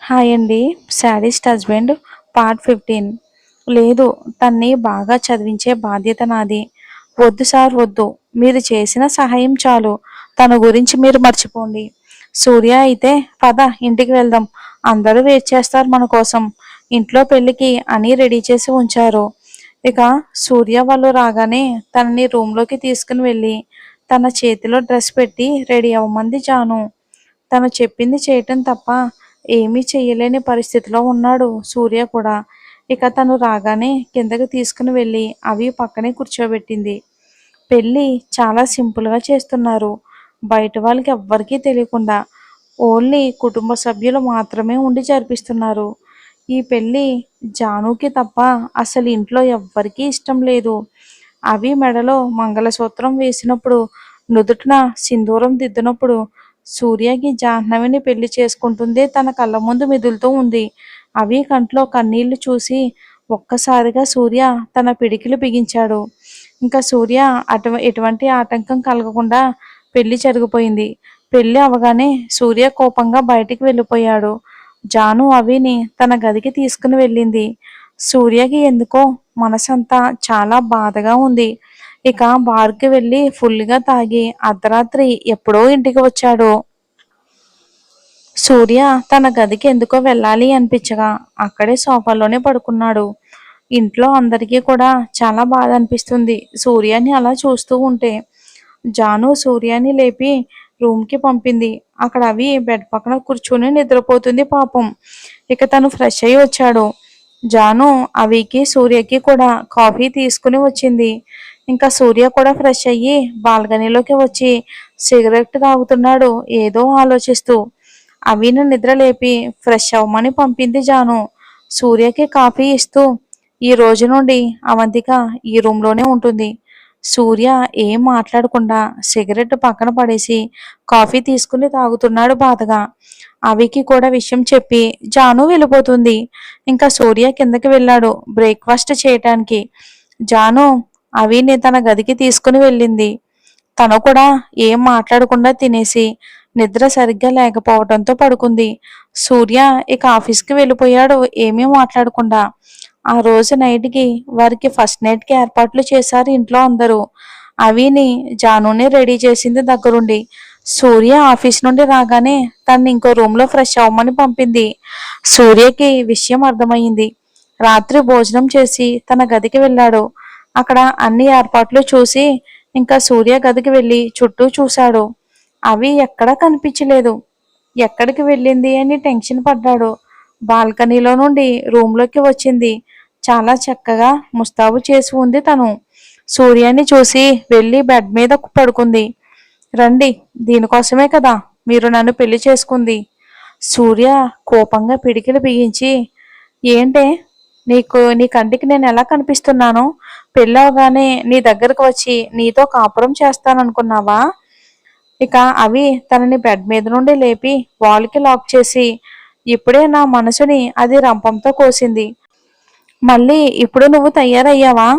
Hi అండి. Sadist husband part 15. లేదు, తన్ని బాగా చదివించే బాధ్యత నాది. వద్దు సార్ వద్దు, మీరు చేసిన సహాయం చాలు. తన గురించి మీరు మర్చిపోండి. సూర్య అయితే పద ఇంటికి వెళ్దాం, అందరూ వెయిట్ చేస్తారు మన కోసం. ఇంట్లో పెళ్ళికి అని రెడీ చేసి ఉంచారు. ఇక సూర్య వాళ్ళు రాగానే తనని రూమ్లోకి తీసుకుని వెళ్ళి తన చేతిలో డ్రెస్ పెట్టి రెడీ అవ్వమంది జాను. తను చెప్పింది చేయటం తప్ప ఏమీ చేయలేని పరిస్థితిలో ఉన్నాడు సూర్య కూడా. ఇక తను రాగానే కిందకి తీసుకుని వెళ్ళి అవి పక్కనే కూర్చోబెట్టింది. పెళ్ళి చాలా సింపుల్గా చేస్తున్నారు, బయట వాళ్ళకి ఎవ్వరికీ తెలియకుండా. ఓన్లీ కుటుంబ సభ్యులు మాత్రమే ఉండి జరిపిస్తున్నారు. ఈ పెళ్ళి జానుకి తప్ప అసలు ఇంట్లో ఎవ్వరికీ ఇష్టం లేదు. అవి మెడలో మంగళసూత్రం వేసినప్పుడు, నుదుటిన సింధూరం దిద్దినప్పుడు సూర్యకి జాహ్నవిని పెళ్లి చేసుకుంటుందే తన కళ్ళ ముందు మెదులుతూ ఉంది. అవి కంట్లో కన్నీళ్లు చూసి ఒక్కసారిగా సూర్య తన పిడికిలు బిగించాడు. ఇంకా సూర్య ఎటువంటి ఆటంకం కలగకుండా పెళ్లి జరిగిపోయింది. పెళ్లి అవగానే సూర్య కోపంగా బయటికి వెళ్ళిపోయాడు. జాను అవిని తన గదికి తీసుకుని వెళ్ళింది. సూర్యకి ఎందుకో మనసంతా చాలా బాధగా ఉంది. ఇక బార్కి వెళ్ళి ఫుల్గా తాగి అర్ధరాత్రి ఎప్పుడో ఇంటికి వచ్చాడు. సూర్య తన గదికి ఎందుకో వెళ్ళాలి అనిపించగా అక్కడే సోఫాలోనే పడుకున్నాడు. ఇంట్లో అందరికీ కూడా చాలా బాధ అనిపిస్తుంది సూర్యాని అలా చూస్తూ ఉంటే. జాను సూర్యాని లేపి రూమ్కి పంపింది. అక్కడ అవి బెడ్ పక్కన కూర్చుని నిద్రపోతుంది పాపం. ఇక తను ఫ్రెష్ అయ్యి వచ్చాడు. జాను అవికి సూర్యకి కూడా కాఫీ తీసుకుని వచ్చింది. ఇంకా సూర్య కూడా ఫ్రెష్ అయ్యి బాల్కనీలోకి వచ్చి సిగరెట్ తాగుతున్నాడు ఏదో ఆలోచిస్తూ. అవిను నిద్ర లేపి ఫ్రెష్ అవ్వమని పంపింది జాను. సూర్యకి కాఫీ ఇస్తూ, ఈ రోజు నుండి అవంతిక ఈ రూమ్లోనే ఉంటుంది. సూర్య ఏం మాట్లాడకుండా సిగరెట్ పక్కన పడేసి కాఫీ తీసుకుని తాగుతున్నాడు బాధగా. అవికి కూడా విషయం చెప్పి జాను వెళ్ళిపోతుంది. ఇంకా సూర్య కిందకి వెళ్ళాడు బ్రేక్ఫాస్ట్ చేయటానికి. జాను అవిని తన గదికి తీసుకుని వెళ్ళింది. తను కూడా ఏం మాట్లాడకుండా తినేసి నిద్ర సరిగ్గా లేకపోవడంతో పడుకుంది. సూర్య ఇక ఆఫీస్కి వెళ్ళిపోయాడు ఏమీ మాట్లాడకుండా. ఆ రోజు నైట్కి వారికి ఫస్ట్ నైట్కి ఏర్పాట్లు చేశారు ఇంట్లో అందరూ. అవిని జానుని రెడీ చేసింది దగ్గరుండి. సూర్య ఆఫీస్ నుండి రాగానే తన్ని ఇంకో రూమ్లో ఫ్రెష్ అవ్వమని పంపింది. సూర్యకి విషయం అర్థమైంది. రాత్రి భోజనం చేసి తన గదికి వెళ్ళాడు. అక్కడ అన్ని ఏర్పాట్లు చూసి ఇంకా సూర్య గదికి వెళ్ళి చుట్టూ చూశాడు. అవి ఎక్కడా కనిపించలేదు. ఎక్కడికి వెళ్ళింది అని టెన్షన్ పడ్డాడు. బాల్కనీలో నుండి రూమ్లోకి వచ్చింది. చాలా చక్కగా ముస్తాబు చేసి ఉంది తను. సూర్యాన్ని చూసి వెళ్ళి బెడ్ మీద పడుకుంది. రండి, దీనికోసమే కదా మీరు నన్ను పెళ్లి చేసుకుంది. సూర్య కోపంగా పిడికిలు బిగించి, ఏంటే నీ కంటికి నేను ఎలా కనిపిస్తున్నాను? పెళ్ళవగానే నీ దగ్గరకు వచ్చి నీతో కాపురం చేస్తాననుకున్నావా? ఇక అవి తనని బెడ్ మీద నుండి లేపి వాల్కి లాక్ చేసి, ఇప్పుడే నా మనసుని అది రంపంతో కోసింది. మళ్ళీ ఇప్పుడు నువ్వు తయారయ్యావా?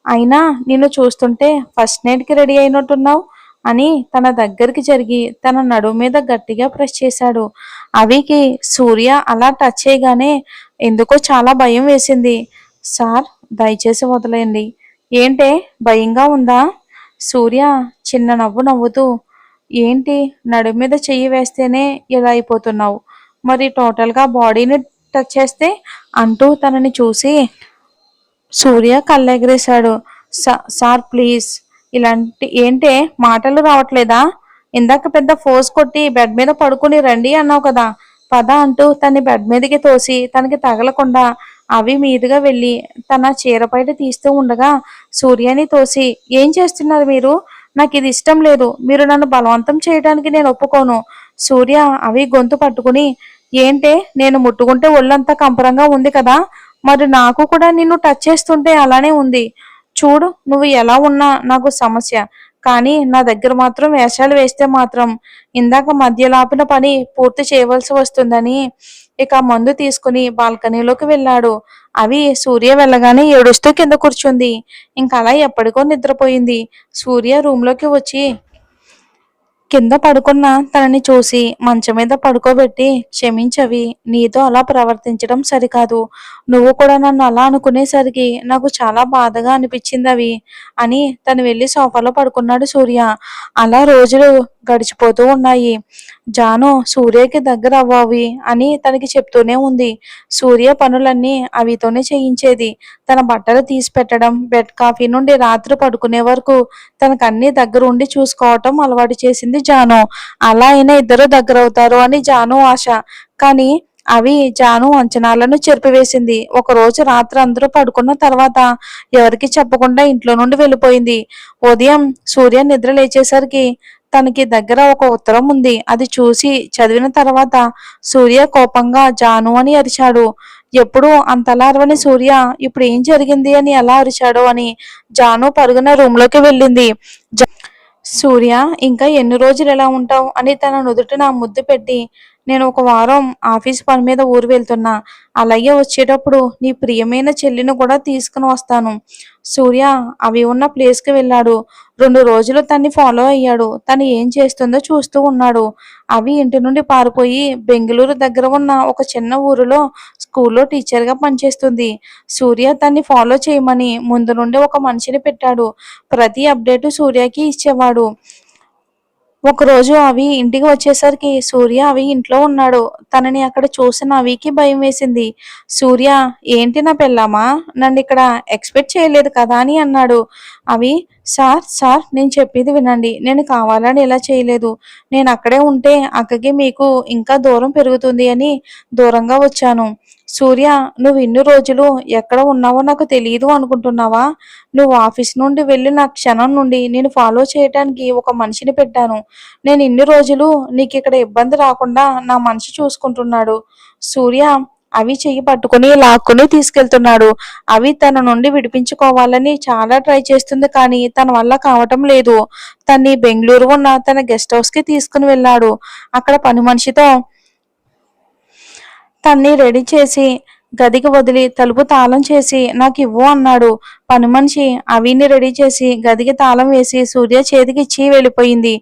అయినా నిన్ను చూస్తుంటే ఫస్ట్ నైట్కి రెడీ అయినట్టున్నావు అని తన దగ్గరికి జరిగి తన నడుము మీద గట్టిగా ప్రెస్ చేశాడు. అవికి సూర్య అలా టచ్ చేయగానే ఎందుకో చాలా భయం వేసింది. సార్, దయచేసి వదిలేయండి. ఏంటే భయంగా ఉందా? సూర్య చిన్న నవ్వు నవ్వుతూ, ఏంటి నడుము మీద చెయ్యి వేస్తేనే ఇలా అయిపోతున్నావు, మరి టోటల్గా బాడీని టచ్ చేస్తే అంటూ తనని చూసి సూర్య కళ్ళెగరేశాడు. సార్ ప్లీజ్, ఇలాంటి ఏంటే మాటలు రావట్లేదా? ఇందాక పెద్ద ఫోర్స్ కొట్టి బెడ్ మీద పడుకుని రండి అన్నావు కదా, పద అంటూ తన్ని బెడ్ మీదకి తోసి తనకి తగలకుండా అవి మీదుగా వెళ్ళి తన చీర బయట తీస్తూ ఉండగా సూర్యని తోసి, ఏం చేస్తున్నారు మీరు? నాకు ఇది ఇష్టం లేదు, మీరు నన్ను బలవంతం చేయడానికి నేను ఒప్పుకోను. సూర్య అవి గొంతు పట్టుకుని, ఏంటే నేను ముట్టుకుంటే ఒళ్ళంతా కంపరంగా ఉంది కదా, మరి నాకు కూడా నిన్ను టచ్ చేస్తుంటే అలానే ఉంది. చూడు, నువ్వు ఎలా ఉన్నా నాకు సమస్య, కానీ నా దగ్గర మాత్రం వేషాలు వేస్తే మాత్రం ఇందాక మధ్యలాపిన పని పూర్తి చేయవలసి వస్తుందని ఇక మందు తీసుకుని బాల్కనీలోకి వెళ్ళాడు. అవి సూర్య వెళ్ళగానే ఏడుస్తూ కింద కూర్చుంది. ఇంకా అలా ఎప్పటికో నిద్రపోయింది. సూర్య రూమ్లోకి వచ్చి కింద పడుకున్న తనని చూసి మంచం మీద పడుకోబెట్టి, క్షమించవి, నీతో అలా ప్రవర్తించడం సరికాదు. నువ్వు కూడా నన్ను అలా అనుకునేసరికి నాకు చాలా బాధగా అనిపించిందవి అని తను వెళ్ళి సోఫాలో పడుకున్నాడు సూర్య. అలా రోజులు గడిచిపోతూ ఉన్నాయి. జాను సూర్యకి దగ్గర అవ్వవి అని తనకి చెప్తూనే ఉంది. సూర్య పనులన్నీ అవితోనే చేయించేది. తన బట్టలు తీసి పెట్టడం, బెడ్ కాఫీ నుండి రాత్రి పడుకునే వరకు తనకన్నీ దగ్గర ఉండి చూసుకోవటం అలవాటు చేసింది జాను. అలా అయినా ఇద్దరు దగ్గరవుతారు అని జాను ఆశ. కానీ అవి జాను అంచనాలను చెరిపివేసింది. ఒకరోజు రాత్రి అందరూ పడుకున్న తర్వాత ఎవరికి చెప్పకుండా ఇంట్లో నుండి వెళ్ళిపోయింది. ఉదయం సూర్య నిద్ర లేచేసరికి తనకి దగ్గర ఒక ఉత్తరం ఉంది. అది చూసి చదివిన తర్వాత సూర్య కోపంగా జాను అని అరిచాడు. ఎప్పుడు అంతలా అరవని సూర్య ఇప్పుడు ఏం జరిగింది అని ఎలా అరిచాడో అని జాను పరుగున రూమ్ లోకి వెళ్ళింది. సూర్య, ఇంకా ఎన్ని రోజులు ఎలా ఉంటావు అని తన నుదుటిన ముద్దు పెట్టి, నేను ఒక వారం ఆఫీస్ పని మీద ఊరు వెళ్తున్నా. అలాగే వచ్చేటప్పుడు నీ ప్రియమైన చెల్లిని కూడా తీసుకుని వస్తాను. సూర్య అవి ఉన్న ప్లేస్కి వెళ్ళాడు. 2 రోజులు తన్ని ఫాలో అయ్యాడు. తను ఏం చేస్తుందో చూస్తూ ఉన్నాడు. అవి ఇంటి నుండి పారిపోయి బెంగళూరు దగ్గర ఉన్న ఒక చిన్న ఊరిలో స్కూల్లో టీచర్గా పనిచేస్తుంది. సూర్య తన్ని ఫాలో చేయమని ముందు నుండి ఒక మనిషిని పెట్టాడు. ప్రతి అప్డేటు సూర్యకి ఇచ్చేవాడు. ఒకరోజు అవి ఇంటికి వచ్చేసరికి సూర్య అవి ఇంట్లో ఉన్నాడు. తనని అక్కడ చూసిన అవికి భయం వేసింది. సూర్య, ఏంటి నా పెళ్ళామా, నన్ను ఇక్కడ ఎక్స్పెక్ట్ చేయలేదు కదా అని అన్నాడు. అవి, సార్ సార్ నేను చెప్పేది వినండి, నేను కావాలని ఇలా చేయలేదు. నేను అక్కడే ఉంటే అక్కకి మీకు ఇంకా దూరం పెరుగుతుంది అని దూరంగా వచ్చాను. సూర్య, నువ్వు ఇన్ని రోజులు ఎక్కడ ఉన్నావో నాకు తెలియదు అనుకుంటున్నావా? నువ్వు ఆఫీస్ నుండి వెళ్ళిన క్షణం నుండి నేను ఫాలో చేయటానికి ఒక మనిషిని పెట్టాను. నేను ఇన్ని రోజులు నీకు ఇక్కడ ఇబ్బంది రాకుండా నా మనసు చూసుకుంటున్నాడు. సూర్య అవి చెయ్యి పట్టుకుని లాక్కుని తీసుకెళ్తున్నాడు. అవి తన నుండి విడిపించుకోవాలని చాలా ట్రై చేస్తుంది, కానీ తన వల్ల కావటం లేదు. తన్ని బెంగళూరు ఉన్న తన గెస్ట్ హౌస్ కి తీసుకుని వెళ్ళాడు. అక్కడ పని మనిషితో తన్ని రెడీ చేసి గదికి వదిలి తలుపు తాళం చేసి నాకు ఇవ్వు అన్నాడు. పని మనిషి అవిని రెడీ చేసి గదికి తాళం వేసి సూర్య చేతికిచ్చి వెళ్ళిపోయింది.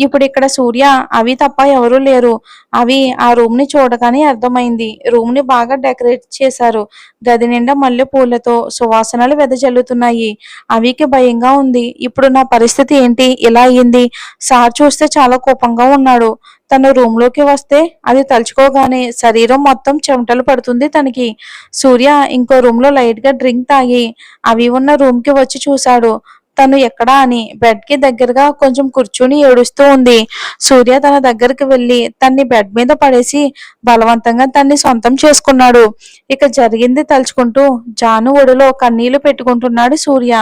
ఇప్పుడు ఇక్కడ సూర్య అవి తప్ప ఎవరూ లేరు. అవి ఆ రూమ్ ని చూడగానే అర్థమైంది. రూమ్ ని బాగా డెకరేట్ చేశారు. గది నిండా మల్లె పూలతో సువాసనలు వెదజల్లుతున్నాయి. అవికి భయంగా ఉంది. ఇప్పుడు నా పరిస్థితి ఏంటి, ఇలా అయ్యింది? సార్ చూస్తే చాలా కోపంగా ఉన్నాడు. తన రూమ్ లోకి వస్తే అది తలుచుకోగానే శరీరం మొత్తం చెమటలు పడుతుంది తనకి. సూర్య ఇంకో రూమ్ లో లైట్ గా డ్రింక్ తాగి అవి ఉన్న రూమ్ కి వచ్చి చూశాడు. తను ఎక్కడా అని బెడ్ కి దగ్గరగా కొంచెం కూర్చుని ఏడుస్తూ ఉంది. సూర్య తన దగ్గరికి వెళ్లి తన్ని బెడ్ మీద పడేసి బలవంతంగా తన్ని సొంతం చేసుకున్నాడు. ఇక జరిగింది తలుచుకుంటూ జాను ఒడిలో కన్నీళ్లు పెట్టుకుంటున్నాడు సూర్య.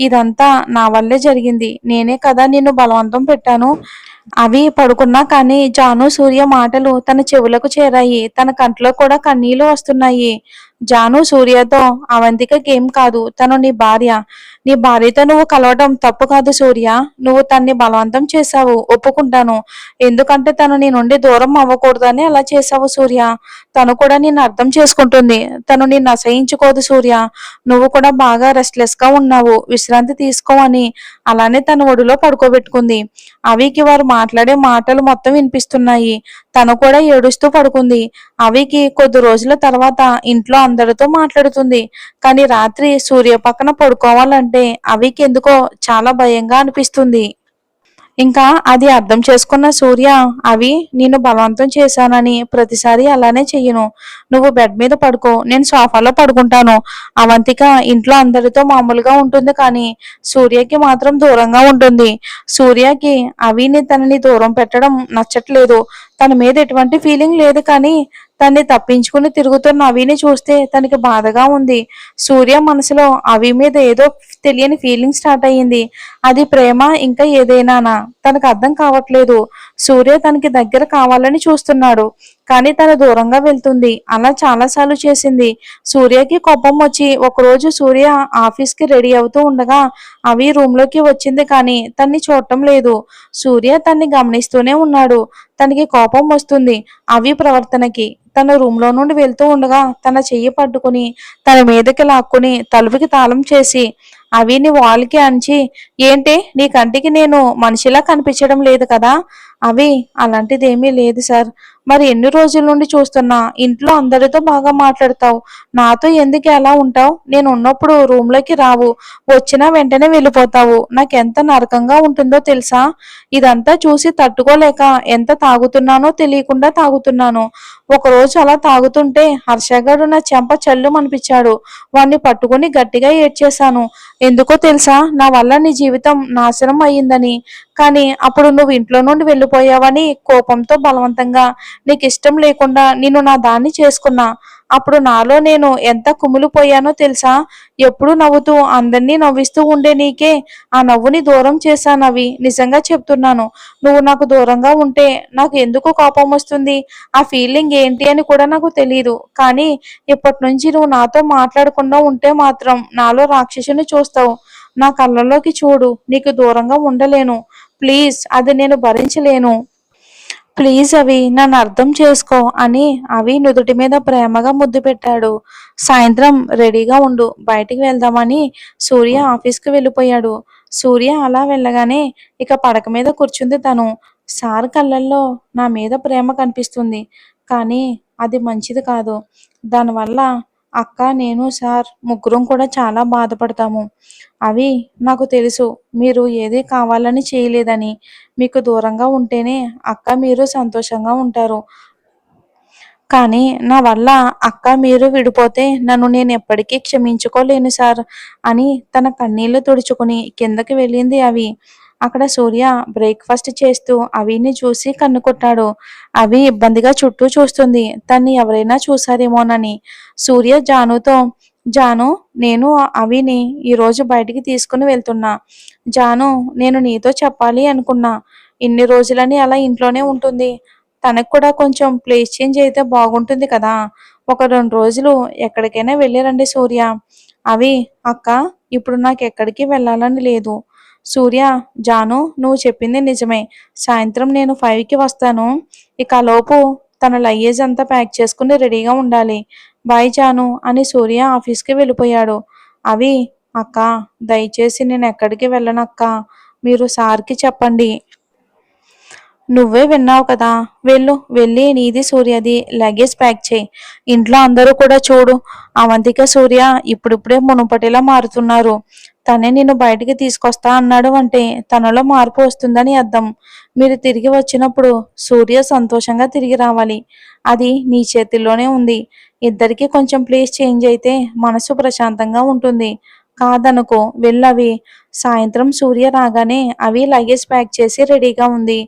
ఇదంతా నా వల్లే జరిగింది. నేనే కదా నిన్ను బలవంతం పెట్టాను. అవి పడుకున్నా కానీ జాను సూర్య మాటలు తన చెవులకు చేరాయి. తన కంట్లో కూడా కన్నీళ్లు వస్తున్నాయి. జాను సూర్యతో, అవంతికకేం కాదు, తను నీ భార్య. నీ భార్యతో నువ్వు కలవడం తప్పు కాదు సూర్య. నువ్వు తన్ని బలవంతం చేశావు, ఒప్పుకుంటాను. ఎందుకంటే తను నీ నుండి దూరం అవ్వకూడదని అలా చేశావు సూర్య. తను కూడా నిన్ను అర్థం చేసుకుంటుంది. తను నిన్ను అసహించుకోదు సూర్య. నువ్వు కూడా బాగా రెస్ట్లెస్ గా ఉన్నావు, విశ్రాంతి తీసుకో అని అలానే తన ఒడిలో పడుకోబెట్టుకుంది. అవికి వారు మాట్లాడే మాటలు మొత్తం వినిపిస్తున్నాయి. తను కూడా ఏడుస్తూ పడుకుంది. అవికి కొద్ది రోజుల తర్వాత ఇంట్లో అందరితో మాట్లాడుతుంది. కానీ రాత్రి సూర్య పక్కన పడుకోవాలంటే అవికి ఎందుకో చాలా భయంగా అనిపిస్తుంది. ఇంకా అది అర్థం చేసుకున్న సూర్య, అవి నిన్ను బలవంతం చేశానని ప్రతిసారి అలానే చెయ్యను. నువ్వు బెడ్ మీద పడుకో, నేను సోఫాలో పడుకుంటాను. అవంతిక ఇంట్లో అందరితో మామూలుగా ఉంటుంది, కానీ సూర్యకి మాత్రం దూరంగా ఉంటుంది. సూర్యకి అవిని తనని దూరం పెట్టడం నచ్చట్లేదు. తన మీద ఎటువంటి ఫీలింగ్ లేదు, కానీ తన్ని తప్పించుకుని తిరుగుతున్న అవిని చూస్తే తనకి బాధగా ఉంది. సూర్య మనసులో అవి మీద ఏదో తెలియని ఫీలింగ్ స్టార్ట్ అయ్యింది. అది ప్రేమ ఇంకా ఏదైనానా తనకు అర్థం కావట్లేదు. సూర్య తనకి దగ్గర కావాలని చూస్తున్నాడు, కానీ తన దూరంగా వెళ్తుంది. అలా చాలాసార్లు చేసింది. సూర్యకి కోపం వచ్చి ఒకరోజు సూర్య ఆఫీస్ కి రెడీ అవుతూ ఉండగా అవి రూమ్ లోకి వచ్చింది, కానీ తన్ని చూడటం లేదు. సూర్య తన్ని గమనిస్తూనే ఉన్నాడు. తనకి కోపం వస్తుంది అవి ప్రవర్తనకి. తన రూమ్ లో నుండి వెళ్తూ ఉండగా తన చెయ్యి పట్టుకుని తన మీదకి లాక్కుని తలుపుకి తాళం చేసి అవిని వాల్కి అంచి, ఏంటే నీ కంటికి నేను మనిషిలా కనిపించడం లేదు కదా? అవి అలాంటిదేమీ లేదు సార్. మరి ఎన్ని రోజుల నుండి చూస్తున్నా ఇంట్లో అందరితో బాగా మాట్లాడతావు, నాతో ఎందుకు ఎలా ఉంటావు? నేను ఉన్నప్పుడు రూమ్ లోకి రావు, వచ్చినా వెంటనే వెళ్ళిపోతావు. నాకెంత నరకంగా ఉంటుందో తెలుసా? ఇదంతా చూసి తట్టుకోలేక ఎంత తాగుతున్నానో తెలియకుండా తాగుతున్నాను. ఒకరోజు అలా తాగుతుంటే హర్షగాడు నా చెంప చల్లుమనిపించాడు. వాణ్ణి పట్టుకుని గట్టిగా ఏడ్చేశాను. ఎందుకో తెలుసా? నా వల్ల నీ జీవితం నాశనం అయ్యిందని. కానీ అప్పుడు నువ్వు ఇంట్లో నుండి వెళ్ళిపోయావని కోపంతో బలవంతంగా నీకు ఇష్టం లేకుండా నిన్ను నా దాన్ని చేసుకున్నా. అప్పుడు నాలో నేను ఎంత కుమిలిపోయానో తెలుసా? ఎప్పుడు నవ్వుతూ అందరినీ నవ్విస్తూ ఉండే నీకే ఆ నవ్వుని దూరం చేశానవి. నిజంగా చెప్తున్నాను. నువ్వు నాకు దూరంగా ఉంటే నాకు ఎందుకు కోపం వస్తుంది, ఆ ఫీలింగ్ ఏంటి అని కూడా నాకు తెలియదు. కానీ ఇప్పటి నుంచి నువ్వు నాతో మాట్లాడకుండా ఉంటే మాత్రం నాలో రాక్షసుని చూస్తావు. నా కళ్ళలోకి చూడు, నీకు దూరంగా ఉండలేను. ప్లీజ్, అది నేను భరించలేను. ప్లీజ్ అవి, నన్ను అర్థం చేసుకో అని అవి నుదుటి మీద ప్రేమగా ముద్దు పెట్టాడు. సాయంత్రం రెడీగా ఉండు, బయటికి వెళ్దామని సూర్య ఆఫీస్కి వెళ్ళిపోయాడు. సూర్య అలా వెళ్ళగానే ఇక పడక మీద కూర్చుంది తను. సార్ కళ్ళల్లో నా మీద ప్రేమ కనిపిస్తుంది, కానీ అది మంచిది కాదు. దానివల్ల అక్క, నేను, సార్ ముగ్గురం కూడా చాలా బాధపడతాము. అవి నాకు తెలుసు, మీరు ఏది కావాలని చేయలేదని. మీకు దూరంగా ఉంటేనే అక్క, మీరు సంతోషంగా ఉంటారు. కానీ నా వల్ల అక్క, మీరు విడిపోతే నన్ను నేను ఎప్పటికీ క్షమించుకోలేను సార్ అని తన కన్నీళ్లు తుడుచుకుని కిందకి వెళ్ళింది అవి. అక్కడ సూర్య బ్రేక్ఫాస్ట్ చేస్తూ అవిని చూసి కన్ను కొట్టాడు. అవి ఇబ్బందిగా చుట్టూ చూస్తుంది, తన్ని ఎవరైనా చూసారేమోనని. సూర్య జానుతో, జాను, నేను అవిని ఈరోజు బయటికి తీసుకుని వెళ్తున్నా. జాను, నేను నీతో చెప్పాలి అనుకున్నా. ఇన్ని రోజులని అలా ఇంట్లోనే ఉంటుంది, తనకు కూడా కొంచెం ప్లేస్ చేంజ్ అయితే బాగుంటుంది కదా. ఒక 2 రోజులు ఎక్కడికైనా వెళ్ళిరండి సూర్య. అవి, అక్క, ఇప్పుడు నాకు ఎక్కడికి వెళ్ళాలని లేదు. సూర్య, జాను, నువ్వు చెప్పింది నిజమే. సాయంత్రం నేను 5కి వస్తాను. ఇక ఆ లోపు తన లగేజ్ అంతా ప్యాక్ చేసుకుని రెడీగా ఉండాలి. బాయ్ జాను అని సూర్య ఆఫీస్కి వెళ్ళిపోయాడు. అవి, అక్క, దయచేసి నేను ఎక్కడికి వెళ్ళనక్క, మీరు సార్కి చెప్పండి. నువ్వే విన్నావు కదా, వెళ్ళు, వెళ్ళి నీది సూర్యది లగేజ్ ప్యాక్ చేయి. ఇంట్లో అందరూ కూడా చూడు, అవంతిక సూర్య ఇప్పుడిప్పుడే మునుపటిలా మారుతున్నారు. తనే నిన్ను బయటికి తీసుకొస్తా అన్నాడు అంటే తనలో మార్పు వస్తుందని అర్థం. మీరు తిరిగి వచ్చినప్పుడు సూర్య సంతోషంగా తిరిగి రావాలి. అది నీ చేతిలోనే ఉంది. ఇద్దరికి కొంచెం ప్లేస్ చేంజ్ అయితే మనసు ప్రశాంతంగా ఉంటుంది. కాదనుకో, వెళ్ళవి. సాయంత్రం సూర్య రాగానే అవి లగేజ్ ప్యాక్ చేసి రెడీగా ఉంది.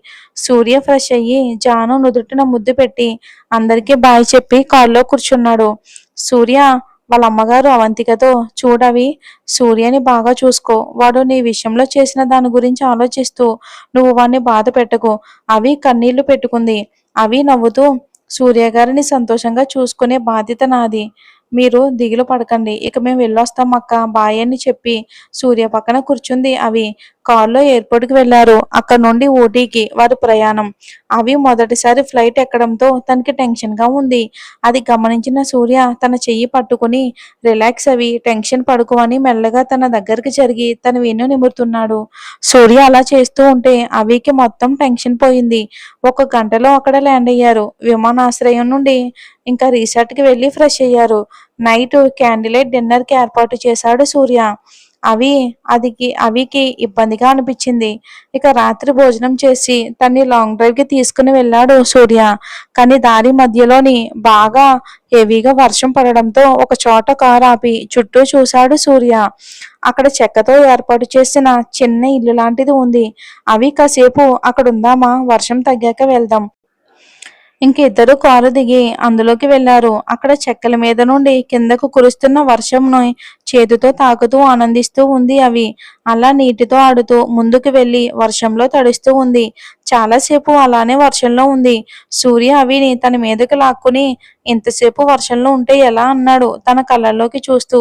సూర్య ఫ్రెష్ అయ్యి జాను నుదుటిన ముద్దు పెట్టి అందరికీ బాయ్ చెప్పి కారులో కూర్చున్నాడు. సూర్య వాళ్ళ అమ్మగారు అవంతికతో, చూడవి, సూర్యని బాగా చూసుకో. వాడు నీ విషయంలో చేసిన దాని గురించి ఆలోచిస్తూ నువ్వు వాడిని బాధ పెట్టకు. అవి కన్నీళ్లు పెట్టుకుంది. అవి నవ్వుతూ, సూర్య గారిని సంతోషంగా చూసుకునే బాధ్యత నాది. మీరు దిగులు పడకండి, ఇక మేము వెళ్ళొస్తాం అక్క, బాయ్ అని చెప్పి సూర్య పక్కన కూర్చుంది అవి. కారులో ఎయిర్పోర్ట్కి వెళ్లారు. అక్కడ నుండి ఊటీకి వారి ప్రయాణం. అవి మొదటిసారి ఫ్లైట్ ఎక్కడంతో తనకి టెన్షన్ గా ఉంది. అది గమనించిన సూర్య తన చెయ్యి పట్టుకుని, రిలాక్స్ అవి, టెన్షన్ పడుకో అని మెల్లగా తన దగ్గరికి జరిగి తన వెన్ను నిమురుతున్నాడు. సూర్య అలా చేస్తూ ఉంటే అవికి మొత్తం టెన్షన్ పోయింది. 1 గంటలో అక్కడ ల్యాండ్ అయ్యారు. విమానాశ్రయం నుండి ఇంకా రిసార్ట్ కి వెళ్ళి ఫ్రెష్ అయ్యారు. నైట్ క్యాండిలైట్ డిన్నర్ కి ఏర్పాటు చేశాడు సూర్య. అవికి ఇబ్బందిగా అనిపించింది. ఇక రాత్రి భోజనం చేసి తన్ని లాంగ్ డ్రైవ్ కి తీసుకుని వెళ్ళాడు సూర్య. కానీ దారి మధ్యలోని బాగా హెవీగా వర్షం పడడంతో ఒక చోట కారు ఆపి చుట్టూ చూశాడు సూర్య. అక్కడ చెక్కతో ఏర్పాటు చేసిన చిన్న ఇల్లు లాంటిది ఉంది. అవి, కాసేపు అక్కడ ఉందామా, వర్షం తగ్గాక వెళ్దాం. ఇంక ఇద్దరు కారు దిగి అందులోకి వెళ్లారు. అక్కడ చెక్కల మీద నుండి కిందకు కురుస్తున్న వర్షంను చేతితో తాకుతూ ఆనందిస్తూ ఉంది అవి. అలా నీటితో ఆడుతూ ముందుకు వెళ్లి వర్షంలో తడుస్తూ ఉంది. చాలాసేపు అలానే వర్షంలో ఉంది. సూర్య అవిని తన మీదకి లాక్కుని, ఇంతసేపు వర్షంలో ఉంటే ఎలా అన్నాడు తన కళ్ళల్లోకి చూస్తూ.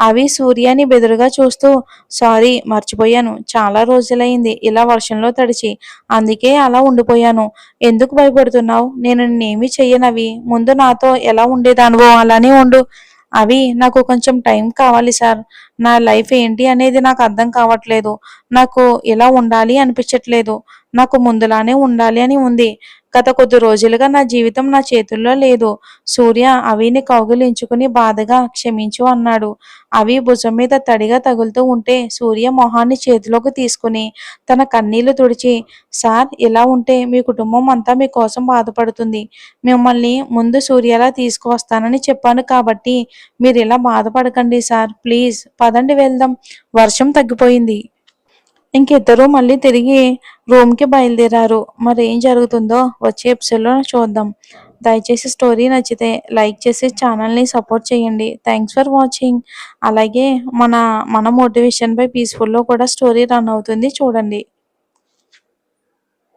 అవి సూర్యని బెదురుగా చూస్తూ, సారీ, మర్చిపోయాను, చాలా రోజులైంది ఇలా వర్షంలో తడిచి, అందుకే అలా ఉండిపోయాను. ఎందుకు భయపడుతున్నావు? నేను నిన్నేమీ చెయ్యనవి. ముందు నాతో ఎలా ఉండేదానివో అలానే ఉండు. అవి, నాకు కొంచెం టైం కావాలి సార్. నా లైఫ్ ఏంటి అనేది నాకు అర్థం కావట్లేదు. నాకు ఇలా ఉండాలి అనిపించట్లేదు. నాకు ముందులానే ఉండాలి అని ఉంది. గత కొద్ది రోజులుగా నా జీవితం నా చేతుల్లో లేదు. సూర్య అవిని కౌగిలించుకుని బాధగా క్షమించు అన్నాడు. అవి భుజం మీద తడిగా తగులుతూ ఉంటే సూర్య మొహాన్ని చేతిలోకి తీసుకుని తన కన్నీళ్లు తుడిచి, సార్ ఇలా ఉంటే మీ కుటుంబం అంతా మీకోసం బాధపడుతుంది. మిమ్మల్ని ముందు సూర్యలా తీసుకువస్తానని చెప్పాను కాబట్టి మీరు ఇలా బాధపడకండి సార్. ప్లీజ్ పదండి వెళ్దాం. వర్షం తగ్గిపోయింది. ఇంకిద్దరూ మళ్ళీ తిరిగి రూమ్‌కి బయలుదేరారు. మరేం జరుగుతుందో వచ్చే ఎపిసోడ్‌లో చూద్దాం. దయచేసి స్టోరీ నచ్చితే లైక్ చేసి ఛానల్‌ని సపోర్ట్ చేయండి. Thanks for watching. అలాగే మన మన మోటివేషన్ బై పీస్‌ఫుల్‌లో కూడా స్టోరీ రన్ అవుతుంది చూడండి.